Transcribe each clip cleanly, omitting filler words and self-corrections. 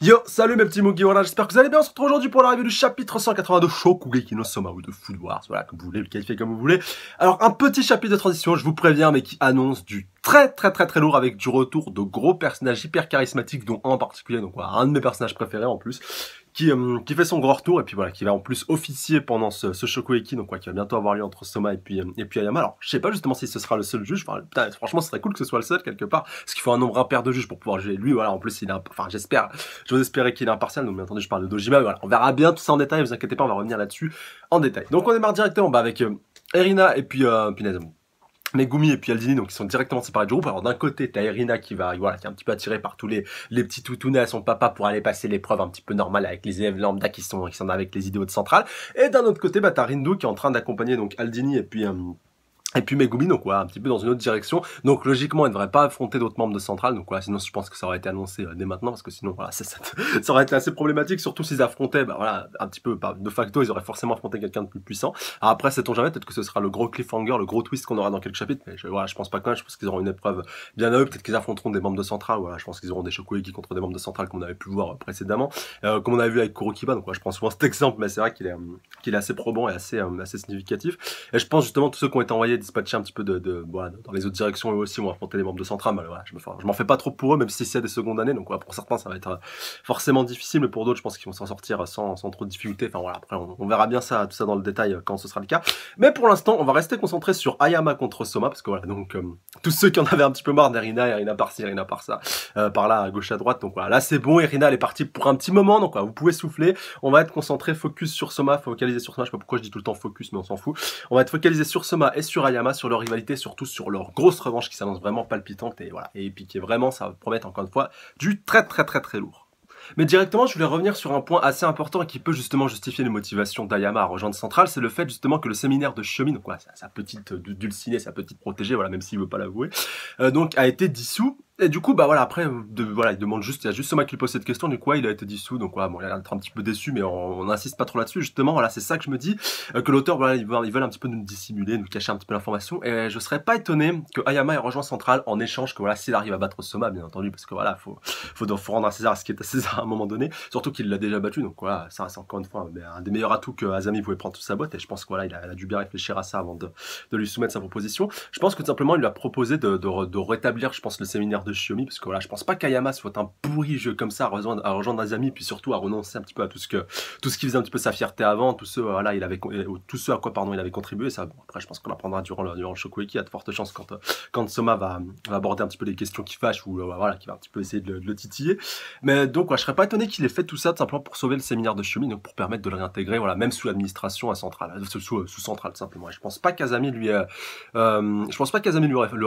Yo, salut mes petits Mugi, voilà, j'espère que vous allez bien. On se retrouve aujourd'hui pour la review du chapitre 182 Shokugeki no Soma ou de Food Wars, voilà, comme vous voulez, le qualifier comme vous voulez. Alors, un petit chapitre de transition, je vous préviens, mais qui annonce du très lourd avec du retour de gros personnages hyper charismatiques, dont un en particulier, donc voilà, un de mes personnages préférés en plus, qui fait son grand retour, et puis voilà, qui va en plus officier pendant ce Shokugeki, donc quoi, qui va bientôt avoir lieu entre Soma et puis Ayama. Alors, je sais pas justement si ce sera le seul juge, enfin, putain, franchement, ce serait cool que ce soit le seul quelque part, parce qu'il faut un nombre impair de juges pour pouvoir juger lui, voilà, en plus, il a, enfin, j'ose espérer qu'il est impartial, donc bien entendu, je parle de Dojima, voilà, on verra bien tout ça en détail, ne vous inquiétez pas, on va revenir là-dessus en détail. Donc, on démarre directement, avec Erina et puis Megumi et puis Aldini, donc ils sont directement séparés du groupe. Alors d'un côté, t'as Erina qui va, voilà, qui est un petit peu attirée par tous les petits toutounes à son papa pour aller passer l'épreuve un petit peu normale avec les élèves lambda qui sont avec les idéaux de centrale. Et d'un autre côté, t'as Rindu qui est en train d'accompagner donc Aldini et puis Megumi, donc voilà, un petit peu dans une autre direction. Donc logiquement, elle ne devrait pas affronter d'autres membres de Centrale. Donc voilà, sinon je pense que ça aurait été annoncé dès maintenant, parce que sinon voilà, ça aurait été assez problématique, surtout s'ils affrontaient, bah voilà, un petit peu, de facto, ils auraient forcément affronté quelqu'un de plus puissant. Alors après, sait-on jamais, peut-être que ce sera le gros cliffhanger, le gros twist qu'on aura dans quelques chapitres, mais voilà, je pense pas quand même, je pense qu'ils auront une épreuve bien à eux, peut-être qu'ils affronteront des membres de Centrale, voilà, je pense qu'ils auront des Shokugeki contre des membres de Centrale comme on avait pu voir précédemment, comme on avait vu avec Kurokiba, donc voilà, je prends souvent cet exemple, mais c'est vrai qu'il est assez probant et assez significatif. Et je pense justement tous ceux qui ont été envoyés dispatcher un petit peu voilà, dans les autres directions, eux aussi vont affronter les membres de Centrale. Voilà, je m'en fais pas trop pour eux, même si c'est des secondes années. Donc voilà, pour certains, ça va être forcément difficile, mais pour d'autres, je pense qu'ils vont s'en sortir sans trop de difficulté. Enfin voilà, après, on verra bien ça, tout ça dans le détail quand ce sera le cas. Mais pour l'instant, on va rester concentré sur Ayama contre Soma, parce que voilà, donc tous ceux qui en avaient un petit peu marre d'Erina par-ci, Erina par-ça, par là, à gauche, à droite. Donc voilà, là c'est bon, Erina elle est partie pour un petit moment, donc voilà, vous pouvez souffler. On va être concentré, focus sur Soma, focalisé sur Soma. Je sais pas pourquoi je dis tout le temps focus, mais on s'en fout. On va être focalisé sur Soma et sur Ayama, sur leur rivalité, surtout sur leur grosse revanche qui s'annonce vraiment palpitante et voilà, et épique. Et vraiment, ça va promettre encore une fois du très lourd. Mais directement, je voulais revenir sur un point assez important et qui peut justement justifier les motivations d'Ayama à rejoindre Centrale, c'est le fait justement que le séminaire de Shomi, donc voilà, sa petite dulcinée, sa petite protégée, voilà, même s'il veut pas l'avouer, donc a été dissous. Et du coup, bah voilà, après, voilà, il demande juste, il y a juste Soma qui lui pose cette question, du coup, il a été dissous, donc voilà, bon, il a l'air d'être un petit peu déçu, mais on n'insiste pas trop là-dessus, justement, voilà, c'est ça que je me dis, que l'auteur, voilà, ils veulent un petit peu nous dissimuler, nous cacher un petit peu l'information, et je serais pas étonné que Ayama ait rejoint Centrale en échange que, voilà, s'il arrive à battre Soma, bien entendu, parce que voilà, faut rendre à César ce qui est à César à un moment donné, surtout qu'il l'a déjà battu, donc voilà, ça c'est encore une fois un des meilleurs atouts que Azami pouvait prendre sous sa botte, et je pense que voilà, il a dû bien réfléchir à ça avant de lui soumettre sa proposition. Je pense que tout simplement, il lui a proposé de rétablir, je pense, le séminaire de Shiomi, parce que voilà, je pense pas qu'Ayama soit un pourri jeu comme ça à rejoindre Azami, puis surtout à renoncer un petit peu à tout ce qui faisait un petit peu sa fierté avant, tout ce voilà, tout ce à quoi pardon il avait contribué. Ça, bon, après, je pense qu'on apprendra durant le Shokugeki, il y a de fortes chances quand Soma va aborder un petit peu les questions qui fâchent ou voilà, qui va un petit peu essayer de le titiller. Mais donc, ouais, je serais pas étonné qu'il ait fait tout ça tout simplement pour sauver le séminaire de Shiomi, donc pour permettre de le réintégrer, voilà, même sous l'administration à Centrale, sous Centrale tout simplement. Et je pense pas qu'Azami lui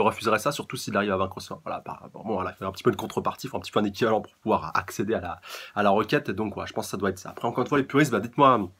refuserait ça, surtout s'il arrive à vaincre ça. Voilà, bon, voilà, il faut un petit peu une contrepartie, il faut un petit peu un équivalent pour pouvoir accéder à la requête. Et donc, ouais, je pense que ça doit être ça. Après, encore une fois, les puristes, bah, dites-moi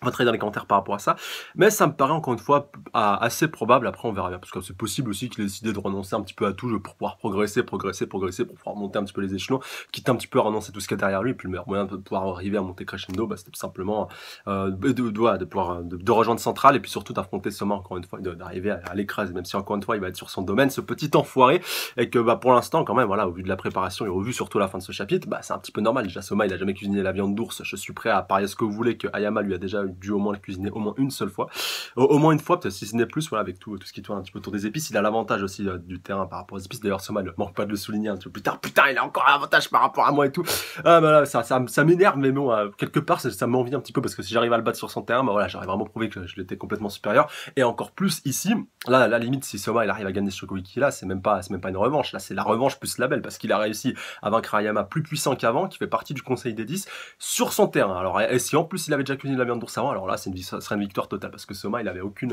votre avis dans les commentaires par rapport à ça, mais ça me paraît encore une fois assez probable. Après on verra bien, parce que c'est possible aussi qu'il ait décidé de renoncer un petit peu à tout pour pouvoir progresser, pour pouvoir monter un petit peu les échelons, quitte un petit peu à renoncer tout ce qu'il y a derrière lui. Et puis le meilleur moyen de pouvoir arriver à monter crescendo, bah, c'était tout simplement de rejoindre Centrale, et puis surtout d'affronter Soma encore une fois, d'arriver à l'écraser, même si encore une fois il va être sur son domaine, ce petit enfoiré, et que bah pour l'instant quand même, voilà, au vu de la préparation et au vu surtout la fin de ce chapitre, bah c'est un petit peu normal. Déjà Soma il a jamais cuisiné la viande d'ours, je suis prêt à parier ce que vous voulez que Ayama lui a déjà dû au moins le cuisiner au moins une seule fois, au moins une fois, peut-être si ce n'est plus, voilà, avec tout ce qui tourne un petit peu autour des épices. Il a l'avantage aussi du terrain par rapport aux épices. D'ailleurs Soma ne manque pas de le souligner un petit peu plus tard, putain il a encore un avantage par rapport à moi et tout. Ah bah là, ça m'énerve, mais bon, quelque part ça m'envie un petit peu, parce que si j'arrive à le battre sur son terrain, bah voilà, j'aurais vraiment prouvé que je l'étais complètement supérieur, et encore plus ici, là à la limite, si Soma il arrive à gagner ce Shokugeki là, c'est même pas une revanche, là c'est la revanche plus la belle, parce qu'il a réussi à vaincre Ayama plus puissant qu'avant, qui fait partie du conseil des 10 sur son terrain. Alors, et si en plus il avait déjà cuisiné de la viande d'ours avant, alors là ça serait une victoire totale, parce que Soma il avait aucune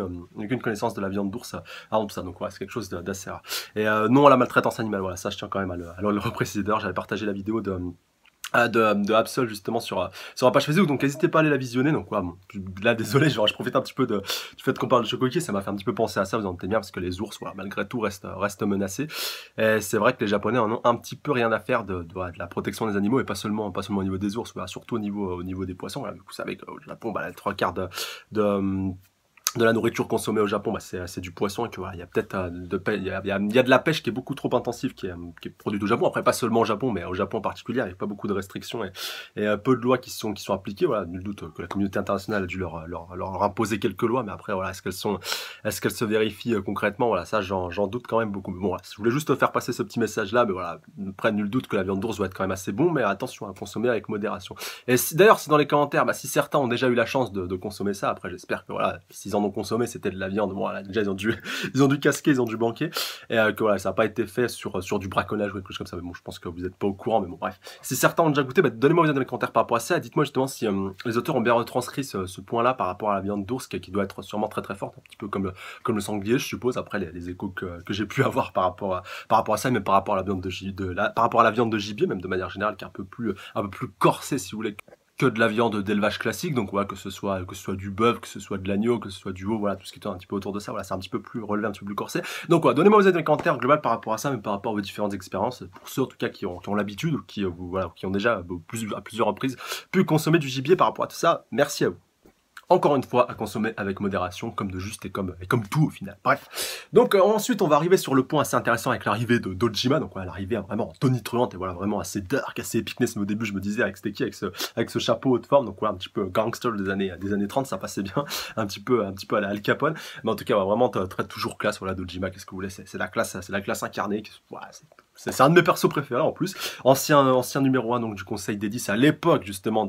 connaissance de la viande d'ours avant tout ça, donc ouais, c'est quelque chose d'assez rare. Et non à la maltraitance animale, voilà, ça je tiens quand même à le repréciser. D'ailleurs j'avais partagé la vidéo de Absol justement sur la page Facebook, donc n'hésitez pas à aller la visionner. Donc ouais, bon, là désolé, genre je profite un petit peu du fait qu'on parle de Shokugeki, ça m'a fait un petit peu penser à ça, vous en doutez bien, parce que les ours, voilà, malgré tout restent menacés, et c'est vrai que les Japonais en ont un petit peu rien à faire de la protection des animaux, et pas seulement au niveau des ours, voilà, surtout au niveau des poissons. Voilà, du coup, vous savez que le Japon, bah, les trois quarts de la nourriture consommée au Japon, bah, c'est du poisson et que voilà, il y a peut-être il y a de la pêche qui est beaucoup trop intensive qui est produite au Japon. Après, pas seulement au Japon, mais au Japon en particulier, il n'y a pas beaucoup de restrictions et peu de lois qui sont appliquées. Voilà, nul doute que la communauté internationale a dû leur imposer quelques lois, mais après, voilà, est-ce qu'elles se vérifient concrètement? Voilà, ça, j'en doute quand même beaucoup. Mais bon, voilà, je voulais juste faire passer ce petit message-là, mais voilà, après, nul doute que la viande d'ours doit être quand même assez bon, mais attention à consommer avec modération. Et d'ailleurs, si dans les commentaires, bah, si certains ont déjà eu la chance de consommer ça, après, j'espère que voilà, s'ils en ont consommé, c'était de la viande. Bon, voilà, déjà, ils ont dû casquer, ils ont dû banquer. Et que voilà, ça n'a pas été fait sur du braconnage ou quelque chose comme ça. Mais bon, je pense que vous n'êtes pas au courant. Mais bon, bref. Si certains ont déjà goûté, bah, donnez-moi vos avis dans les commentaires par rapport à ça. Dites-moi justement si les auteurs ont bien retranscrit ce point-là par rapport à la viande d'ours qui doit être sûrement très très forte, un petit peu comme le sanglier, je suppose. Après, les échos que j'ai pu avoir par rapport à ça, mais par rapport à la viande par rapport à la viande de gibier, même de manière générale, qui est un peu plus corsée, si vous voulez, que de la viande d'élevage classique, donc voilà, que ce soit du bœuf, que ce soit de l'agneau, que ce soit du veau, voilà, tout ce qui tourne un petit peu autour de ça, voilà, c'est un petit peu plus relevé, un petit peu plus corsé. Donc voilà, donnez-moi vos avis dans les commentaires global par rapport à ça, mais par rapport à vos différentes expériences, pour ceux en tout cas qui ont l'habitude, ou qui ont déjà à plusieurs reprises pu consommer du gibier par rapport à tout ça, merci à vous. Encore une fois, à consommer avec modération, comme de juste et comme tout au final. Bref. Donc ensuite, on va arriver sur le point assez intéressant avec l'arrivée de d'Ojima. Donc voilà, l'arrivée vraiment tonitruante et voilà, vraiment assez dark, assez épicness. Mais au début, je me disais avec Stecky, avec ce chapeau haute forme, donc voilà, un petit peu gangster des années 30, ça passait bien, un petit peu à la Al Capone. Mais en tout cas, vraiment très toujours classe, voilà, d'Ojima, qu'est-ce que vous voulez, c'est la classe incarnée. Voilà, c'est un de mes persos préférés en plus. Ancien numéro 1 donc du Conseil des 10 à l'époque justement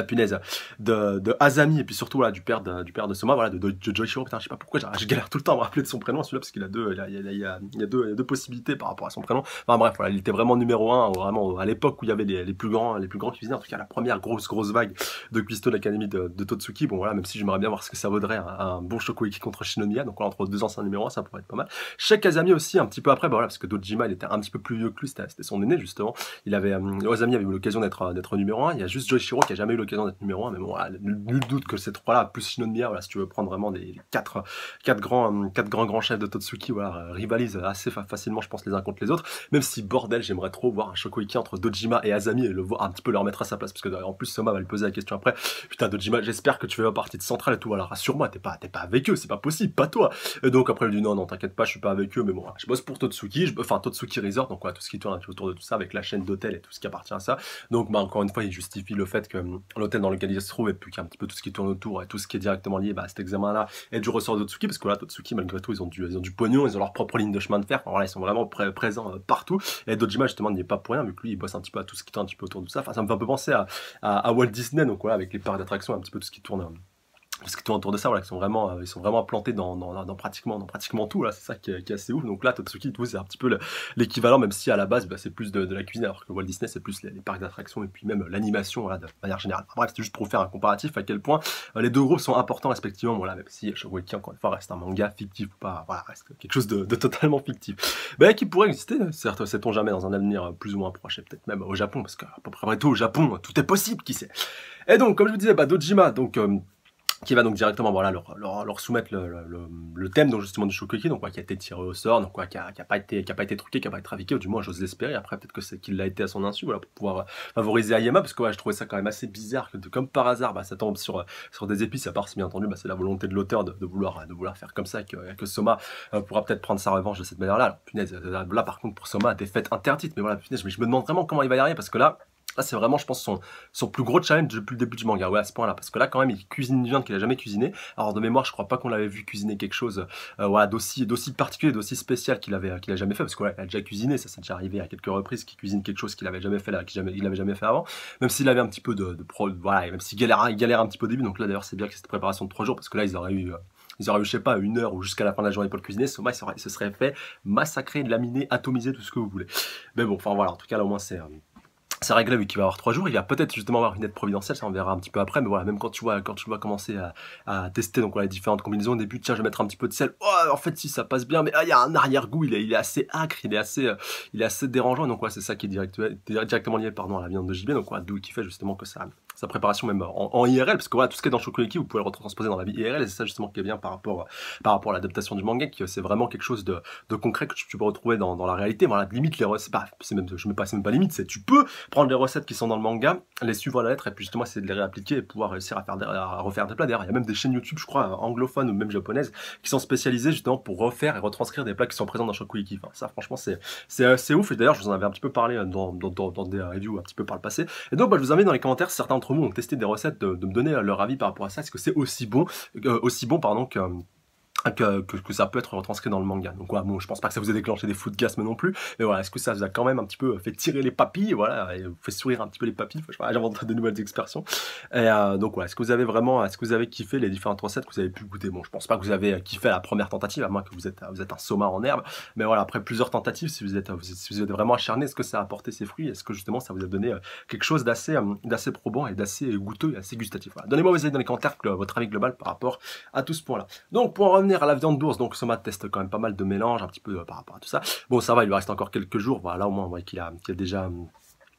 punaise, de Azami et puis surtout voilà, du père de Soma, voilà, de Joichiro. Putain, je sais pas pourquoi je galère tout le temps à me rappeler de son prénom celui-là parce qu'il a il y a deux possibilités par rapport à son prénom. Enfin bref, voilà, il était vraiment numéro 1 vraiment à l'époque où il y avait les plus grands cuisiniers, en tout cas la première grosse vague de cuistot de l'académie de Totsuki. Bon voilà, même si j'aimerais bien voir ce que ça vaudrait un bon Shokoiki contre Shinomiya, donc voilà, entre deux anciens numéros 1, ça pourrait être pas mal. Chez Azami aussi un petit peu après, bah, voilà, parce que Dojima il était un petit peu plus vieux que lui, c'était son aîné justement. Il avait Azami avait eu l'occasion d'être numéro 1, il y a juste Joichiro qui a jamais eu l'occasion d'être numéro 1, mais bon, voilà, nul doute que ces trois-là, plus Shinomiya, voilà, si tu veux prendre vraiment des quatre grands chefs de Totsuki, voilà, rivalisent assez facilement, je pense, les uns contre les autres, même si, bordel, j'aimerais trop voir un Shokoiki entre Dojima et Azami et le voir un petit peu leur mettre à sa place, parce que en plus, Soma va lui poser la question après, putain, Dojima, j'espère que tu fais partie de Centrale et tout, alors rassure-moi, t'es pas avec eux, c'est pas possible, pas toi. Et donc après, il lui dit non, t'inquiète pas, je suis pas avec eux, mais bon, voilà, je bosse pour Totsuki, enfin, Totsuki Resort, donc voilà, tout ce qui tourne autour de tout ça, avec la chaîne d'hôtels et tout ce qui appartient à ça. Donc, bah, encore une fois, il justifie le fait que l'hôtel dans lequel il se trouve et puis qu'il y a un petit peu tout ce qui tourne autour et tout ce qui est directement lié à cet examen-là et du ressort de Totsuki, parce que là, Totsuki, malgré tout, ils ont du pognon, ils ont leur propre ligne de chemin de fer, enfin, voilà, ils sont vraiment présents partout. Et Dojima, justement, n'y est pas pour rien, vu que lui, il bosse un petit peu à tout ce qui tourne un petit peu autour de ça. Enfin, ça me fait un peu penser à Walt Disney, donc voilà, avec les parcs d'attractions, un petit peu tout ce qui tourne. Parce que tout autour de ça, voilà, ils sont vraiment implantés dans pratiquement tout, là, c'est ça qui est assez ouf. Donc là, Totsuki, tout, c'est un petit peu l'équivalent, même si à la base, bah, c'est plus de la cuisine, alors que Walt Disney, c'est plus les parcs d'attractions et puis même l'animation, voilà, de manière générale. Bref, c'était juste pour faire un comparatif à quel point les deux groupes sont importants respectivement, voilà, même si Shokugeki, encore une fois, reste un manga fictif ou pas, voilà, reste quelque chose de totalement fictif. Bah, qui pourrait exister, certes, sait-on jamais, dans un avenir plus ou moins proche, et peut-être même au Japon, parce qu'à peu près tout au Japon, tout est possible, qui sait. Et donc, comme je vous disais, bah, Dojima, donc, qui va donc directement voilà, leur soumettre le thème donc justement du Shokugeki, donc qui a été tiré au sort, donc qui a pas été truqué, qui a pas été trafiqué, ou du moins j'ose l'espérer. Après peut-être que c'est qu'il l'a été à son insu, voilà, pour pouvoir favoriser Ayama, parce que je trouvais ça quand même assez bizarre que comme par hasard ça tombe sur des épices, à part si bien entendu c'est la volonté de l'auteur de vouloir faire comme ça, que Soma pourra peut-être prendre sa revanche de cette manière-là. Alors, punaise, là par contre pour Soma, défaite interdite, mais voilà, punaise, je me demande vraiment comment il va y arriver, parce que là, c'est vraiment, je pense, son plus gros challenge depuis le début du manga, ouais, à ce point-là. Parce que là, quand même, il cuisine une viande qu'il a jamais cuisinée. Alors, de mémoire, je crois pas qu'on l'avait vu cuisiner quelque chose voilà, d'aussi particulier, d'aussi spécial qu'il a jamais fait. Parce qu'il a déjà cuisiné, ça s'est déjà arrivé à quelques reprises, qu'il cuisine quelque chose qu'il avait jamais fait, qu'il avait jamais fait avant. Même s'il avait un petit peu voilà, même s'il galère un petit peu au début. Donc là, d'ailleurs, c'est bien que cette préparation de 3 jours, parce que là, ils auraient eu, je sais pas, 1 heure ou jusqu'à la fin de la journée pour le cuisiner. Soma, il se serait fait massacrer, laminer, atomiser, tout ce que vous voulez. Mais bon, enfin voilà, en tout cas, là, au moins, c'est réglé vu qu'il va avoir 3 jours, il va peut-être justement avoir une aide providentielle, ça on verra un petit peu après, mais voilà, même quand tu vas commencer à tester donc les différentes combinaisons au début, tiens je vais mettre un petit peu de sel, oh en fait si ça passe bien, mais il y a un arrière-goût, il est assez acre, il est assez dérangeant, donc c'est ça qui est directement lié à la viande de gibier, donc d'où qui fait justement que ça sa préparation même en IRL, parce que voilà, tout ce qui est dans Shokugeki, vous pouvez le retransposer dans la vie IRL, et c'est ça justement qui est bien par rapport à l'adaptation du manga, que c'est vraiment quelque chose de concret que tu peux retrouver dans la réalité. Voilà, limite les recettes, bah, c'est même, c'est même pas limite, c'est tu peux prendre les recettes qui sont dans le manga, les suivre à la lettre, et puis justement essayer de les réappliquer et pouvoir réussir à refaire des plats derrière. Il y a même des chaînes YouTube, je crois, anglophones ou même japonaises, qui sont spécialisées justement pour refaire et retranscrire des plats qui sont présents dans Shokugeki. Enfin, ça, franchement, c'est ouf. Et d'ailleurs, je vous en avais un petit peu parlé dans des reviews un petit peu par le passé. Et donc, bah, je vous invite dans les commentaires, si certains d'entre vous ont testé des recettes, de me donner leur avis par rapport à ça. Est-ce que c'est aussi bon, pardon, que ça peut être retranscrit dans le manga. Donc voilà, bon, je pense pas que ça vous ait déclenché des foudgasmes non plus, mais voilà, est-ce que ça vous a quand même un petit peu fait tirer les papilles, voilà, et vous fait sourire un petit peu les papilles, j'invente de nouvelles expressions. Et donc voilà, est-ce que vous avez kiffé les différentes recettes que vous avez pu goûter? Bon, je pense pas que vous avez kiffé la première tentative, à moins que vous êtes un soma en herbe, mais voilà, après plusieurs tentatives, si vous êtes vraiment acharné, est-ce que ça a apporté ses fruits? Est-ce que justement ça vous a donné quelque chose d'assez probant et d'assez goûteux et assez gustatif? Voilà. Donnez-moi vos avis dans les commentaires, votre avis global par rapport à tout ce point-là. Donc pour en revenir à la viande d'ours, donc Soma teste quand même pas mal de mélanges un petit peu par rapport à tout ça. Bon, ça va, il lui reste encore quelques jours. Voilà, là au moins on voit qu'il a déjà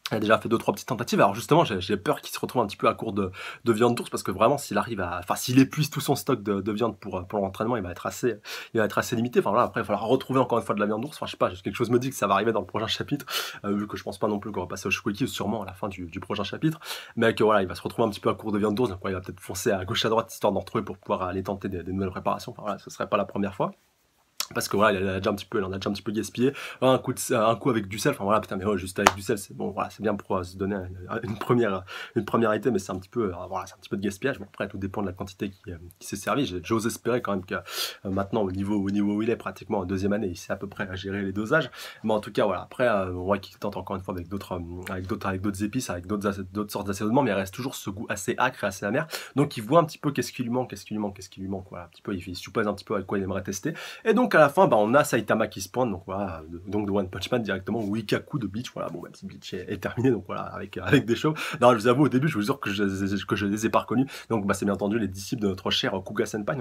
fait 2-3 petites tentatives. Alors justement, j'ai peur qu'il se retrouve un petit peu à court de viande d'ours, parce que vraiment, s'il épuise tout son stock de viande pour l'entraînement, il va être assez limité. Enfin voilà, après, il va falloir retrouver encore une fois de la viande d'ours. Enfin, je sais pas, quelque chose me dit que ça va arriver dans le prochain chapitre, vu que je pense pas non plus qu'on va passer au Shokugeki, sûrement à la fin du prochain chapitre, mais que voilà, il va se retrouver un petit peu à court de viande d'ours, donc ouais, il va peut-être foncer à gauche à droite histoire d'en retrouver pour pouvoir aller tenter des nouvelles préparations. Enfin voilà, ce serait pas la première fois. Parce que voilà, il en a déjà un petit peu gaspillé. Un coup avec du sel, enfin voilà, putain, mais ouais, juste avec du sel, c'est bon, voilà, c'est bien pour se donner une première idée, mais c'est un petit peu, voilà, c'est un petit peu de gaspillage. Bon, après, tout dépend de la quantité qui s'est servi. J'ose espérer quand même que maintenant, au niveau où il est, pratiquement en deuxième année, il sait à peu près à gérer les dosages. Mais en tout cas, voilà, après, on voit qu'il tente encore une fois avec d'autres épices, avec d'autres sortes d'assaisonnements, mais il reste toujours ce goût assez acre et assez amer. Donc, il voit un petit peu qu'est-ce qui lui manque, voilà, un petit peu, il suppose un petit peu avec quoi il aimerait tester. Et donc, à la fin, bah, on a Saitama qui se pointe, donc voilà, donc de One Punch Man directement, ou Ikaku de Bleach, voilà, bon, même si Bleach est terminé, donc voilà, avec des chauves. Non, je vous avoue, au début, je vous jure que je les ai pas reconnus, donc bah, c'est bien entendu les disciples de notre cher Kuga Senpai,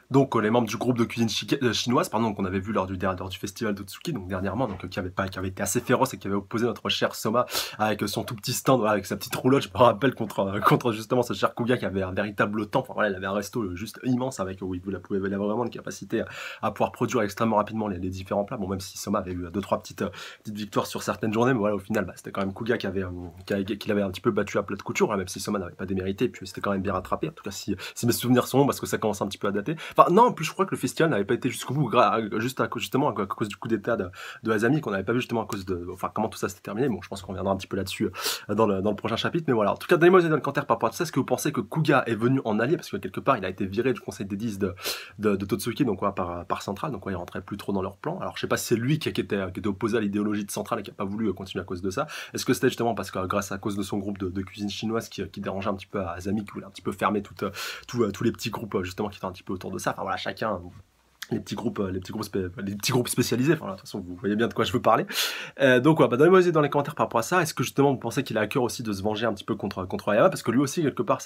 donc les membres du groupe de cuisine chinoise, pardon, qu'on avait vu lors du festival d'Otsuki, donc dernièrement, donc qui avait été assez féroce et qui avait opposé notre cher Soma avec son tout petit stand, voilà, avec sa petite roulotte, je me rappelle, contre justement ce cher Kuga qui avait un véritable temps, enfin voilà, il avait un resto juste immense avec où il avait vraiment une capacité à pouvoir produire extrêmement rapidement les différents plats. Bon, même si Soma avait eu 2-3 petites victoires sur certaines journées, mais voilà, au final, bah, c'était quand même Kuga qui l'avait un petit peu battu à plat de couture, hein, même si Soma n'avait pas démérité, et puis c'était quand même bien rattrapé. En tout cas, si mes souvenirs sont bons, parce que ça commence un petit peu à dater. Enfin, non, en plus, je crois que le festival n'avait pas été jusqu'au bout, justement à cause du coup d'état de Azami, qu'on n'avait pas vu justement à cause de, enfin, comment tout ça s'était terminé. Bon, je pense qu'on reviendra un petit peu là-dessus dans le prochain chapitre, mais voilà. En tout cas, donnez-moi dans le commentaire par rapport à tout ça. Est-ce que vous pensez que Kuga est venu en allié, parce que quelque part, il a été viré du conseil des 10 de Totsuki, donc ouais, par Central, donc ouais, il rentrait plus trop dans leur plan. Alors, je sais pas si c'est lui qui était opposé à l'idéologie de Central et qui a pas voulu continuer à cause de ça. Est-ce que c'était justement parce que grâce à cause de son groupe de cuisine chinoise qui dérangeait un petit peu Azami, qui voulait un petit peu fermer tous les petits groupes justement qui étaient un petit peu autour de ça. Enfin voilà, chacun les petits groupes spécialisés. Enfin, de toute façon, vous voyez bien de quoi je veux parler. Donc, ouais, bah, donnez-moi des dans les commentaires par rapport à ça. Est-ce que justement, vous pensez qu'il a à cœur aussi de se venger un petit peu contre Ayama, parce que lui aussi, quelque part,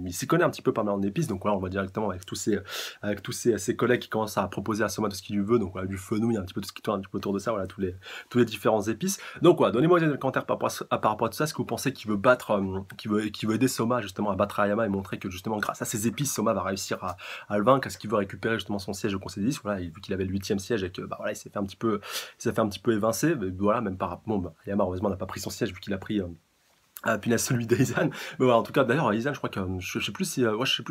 il s'y connaît un petit peu pas mal en épices. Donc, voilà, on va directement avec tous ses collègues qui commencent à proposer à Soma tout ce qu'il lui veut. Donc, voilà, du fenouil, un petit peu tout ce qui tourne un petit peu autour de ça. Voilà, tous les différents épices. Donc, voilà, donnez-moi des dans les commentaires par rapport à tout ça. Est-ce que vous pensez qu'il veut battre, qu'il veut aider Soma justement à battre Ayama et montrer que justement, grâce à ses épices, Soma va réussir à le vaincre? Est-ce qu'il veut récupérer justement son siège au Conseil des 10? Voilà, vu qu'il avait le 8e siège et que bah voilà, il s'est fait un petit peu évincer, mais voilà, même par bon, bah, Yama heureusement n'a pas pris son siège vu qu'il a pris punaise, celui d'Aizan. Mais voilà, en tout cas, d'ailleurs, Aizan, je crois que je sais plus si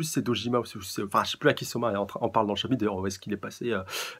c'est Dojima ou enfin, je sais plus à qui Soma en parle dans le chapitre. D'ailleurs, où est-ce qu'il est passé,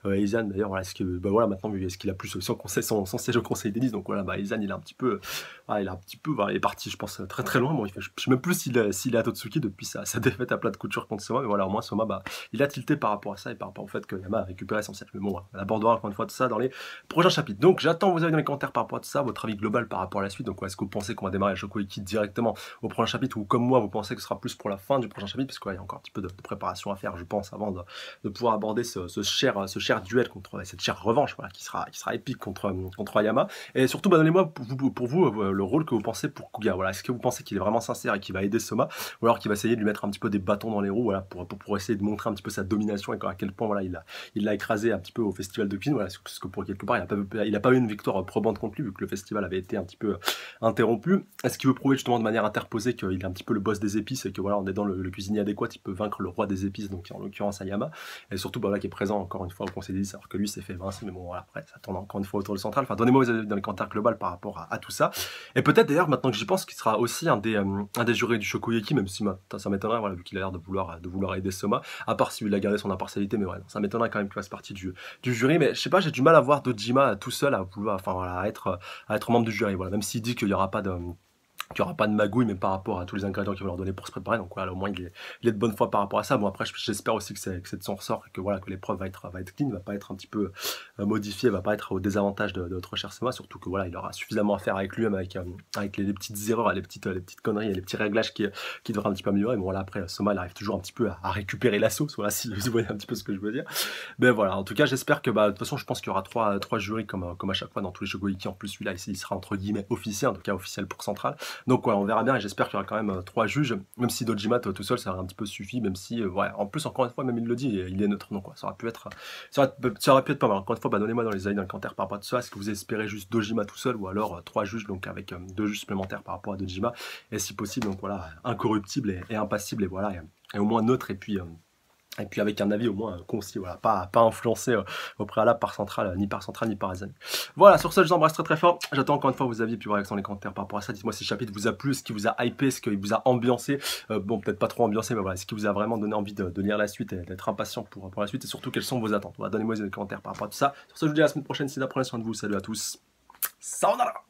Aizan, d'ailleurs, voilà, est-ce que, bah voilà, maintenant, est-ce qu'il a plus son siège au Conseil des 10, donc voilà, bah, Aizan, il est parti, je pense, très très loin. Bon, je sais même plus s'il est à Totsuki depuis sa défaite à plat de couture contre Soma, mais voilà, au moins, Soma, bah, il a tilté par rapport à ça et par rapport au fait que Yama a récupéré son siège. Mais bon, voilà, on abordera encore une fois tout ça dans les prochains chapitres. Donc, j'attends vos avis dans les commentaires par rapport à tout ça, votre avis global par rapport à la suite. Donc, est-ce que vous pensez qu'on va démarrer Shokugeki directement au prochain chapitre, ou comme moi vous pensez que ce sera plus pour la fin du prochain chapitre, parce qu'il y a encore un petit peu de préparation à faire, je pense, avant de pouvoir aborder ce cher duel contre cette chère revanche, voilà, qui sera épique contre Ayama. Et surtout, bah, donnez-moi pour vous le rôle que vous pensez pour Kuga. Voilà, est-ce que vous pensez qu'il est vraiment sincère et qu'il va aider Soma, ou alors qu'il va essayer de lui mettre un petit peu des bâtons dans les roues, voilà, pour essayer de montrer un petit peu sa domination et à quel point voilà, il l'a écrasé un petit peu au festival de cuisine, voilà, parce que pour quelque part il a pas eu une victoire probante contre lui, vu que le festival avait été un petit peu interrompu. Est-ce qu'il veut prouver justement de manière interposée qu'il est un petit peu le boss des épices et que voilà, en aidant le cuisinier adéquat, il peut vaincre le roi des épices, donc en l'occurrence Ayama. Et surtout, bah, là, qui est présent encore une fois au Conseil des 10, alors que lui s'est fait évincer, mais bon, voilà, après, ça tourne encore une fois autour du central. Enfin, donnez-moi vos avis dans les commentaires global par rapport à tout ça. Et peut-être d'ailleurs, maintenant que j'y pense, qu'il sera aussi un des jurés du Shokugeki, même si ça m'étonnerait, voilà, vu qu'il a l'air de vouloir aider Soma, à part s'il a gardé son impartialité, mais ouais, ça m'étonnerait quand même qu'il fasse partie du jury. Mais je sais pas, j'ai du mal à voir Dojima tout seul à vouloir, enfin voilà, à être membre du jury, voilà, même s'il dit qu'il y aura pas de magouille, mais par rapport à tous les ingrédients qu'il va leur donner pour se préparer. Donc voilà, au moins il est de bonne foi par rapport à ça. Bon, après, j'espère aussi que c'est de son ressort et que voilà, que l'épreuve va être clean, va pas être un petit peu modifiée, va pas être au désavantage de notre cher Sema, surtout que voilà, il aura suffisamment à faire avec lui-même, avec les petites erreurs, les petites conneries et les petits réglages qui devraient un petit peu améliorer. Bon, voilà, après, Soma, il arrive toujours un petit peu à récupérer la sauce, voilà, si vous voyez un petit peu ce que je veux dire. Mais voilà, en tout cas, j'espère que, bah, de toute façon, je pense qu'il y aura trois jurys comme à chaque fois dans tous les Shokugeki. En plus, celui-là, il sera entre guillemets officiel, en tout cas officiel pour Central. Donc voilà, on verra bien et j'espère qu'il y aura quand même 3 juges, même si Dojima tout seul ça aurait un petit peu suffi, même si, ouais, en plus encore une fois, même il le dit, il est neutre, donc quoi, ça aurait pu être pas mal. Encore une fois, bah, donnez-moi dans les avis dans les commentaires par rapport à tout ça, est-ce que vous espérez juste Dojima tout seul ou alors 3 juges, donc avec 2 juges supplémentaires par rapport à Dojima, et si possible, donc voilà, incorruptible et impassible, et voilà, et au moins neutre, et puis avec un avis au moins concis, voilà, pas influencé au préalable par Central, ni par Azami. Voilà, sur ce, je vous embrasse très très fort. J'attends encore une fois vos avis, puis vos réactions dans les commentaires par rapport à ça. Dites-moi si ce chapitre vous a plu, ce qui vous a hypé, ce qui vous a ambiancé. Bon, peut-être pas trop ambiancé, mais voilà, ce qui vous a vraiment donné envie de lire la suite et d'être impatient pour la suite, et surtout quelles sont vos attentes. Voilà, donnez-moi des commentaires par rapport à tout ça. Sur ce, je vous dis à la semaine prochaine, si vous prenez soin de vous. Salut à tous. Sayonara.